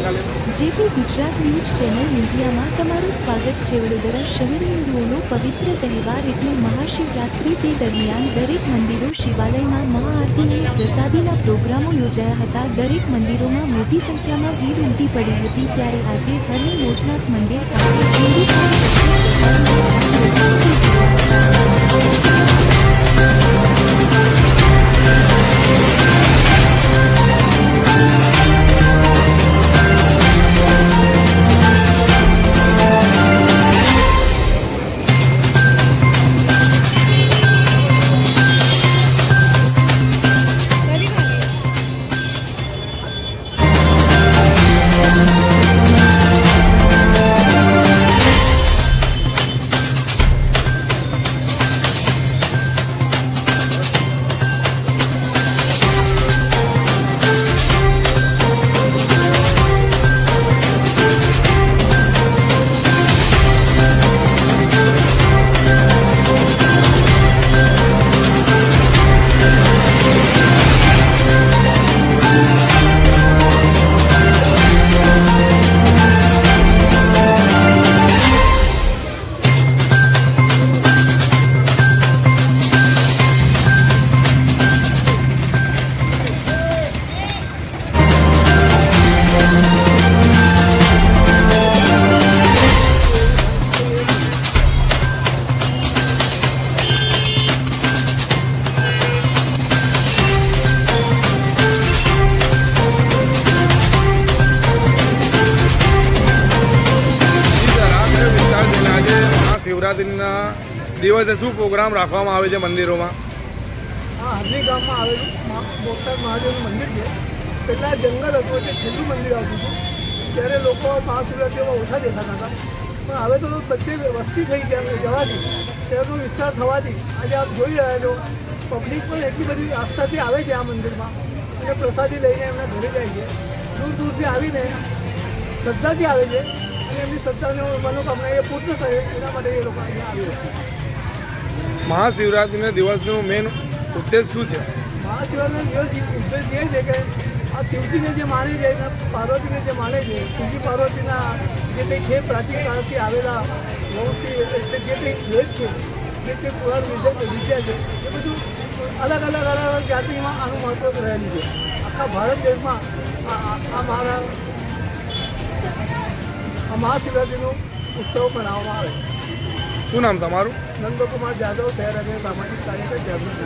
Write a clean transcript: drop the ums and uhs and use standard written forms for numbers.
JP Gujarat news channel મીડિયામાં તમારું સ્વાગત છે। વડોદરા શહેર હિન્દુઓનો પવિત્ર તહેવાર એટલે મહાશિવરાત્રિ। તે દરમિયાન દરેક મંદિરો શિવાલયમાં મહાઆરતી અને પ્રસાદીના પ્રોગ્રામો યોજાયા હતા। દરેક મંદિરોમાં મોટી સંખ્યામાં ભીડ ઉમટી પડી હતી। ત્યારે આજે હરની મોટનાથ મંદિર ખાતે હિન્દુ શિવરાત્રિના દિવસે શું પ્રોગ્રામ રાખવામાં આવે છે મંદિરોમાં? હરણી ગામમાં આવેલું બોટાદ મહાદેવનું મંદિર છે। પહેલાં જંગલ હતું એટલે છેલ્લું મંદિર આવતું હતું, ત્યારે લોકો મહાશિવરાત્રિમાં ઓછા દેખાતા હતા, પણ હવે તો બધી વસ્તી થઈ જવાથી શહેરનો વિસ્તાર થવાથી આજે આપ જોઈ રહ્યા છો, પબ્લિક પણ એટલી બધી આસ્થાથી આવે છે આ મંદિરમાં અને પ્રસાદી લઈને એમના ઘરે જાય છે। દૂર દૂરથી આવીને શ્રદ્ધાથી આવે છે અને એમની શ્રદ્ધાનો મનોકામના એ પૂર્ણ થાય એના માટે એ લોકો અહીંયા આવી છે। મહાશિવરાત્રિના દિવસનું મેઇન ઉદ્દેશ શું છે? મહાશિવરાત્રિનો દિવસ ઉદ્દેશ એ છે કે આ શિવજીને જે માને છે, પાર્વતીને જે માને છે, શિવજી પાર્વતીના જે કંઈ છે પ્રાચીન કાળથી આવેલા વંશથી એટલે જે કંઈ વેદ છે, જે કંઈ પુરાણ વિદ્યા છે, એ બધું અલગ જાતિમાં આનું મહત્વ રહેલું છે। આખા ભારત દેશમાં આ મહાશિવરાત્રિનો ઉત્સવ મનાવવામાં આવે છે। શું નામ તમારું? નંદકુમાર જાદવ, શહેર અને સામાજિક કાર્યકર, જાગૃત।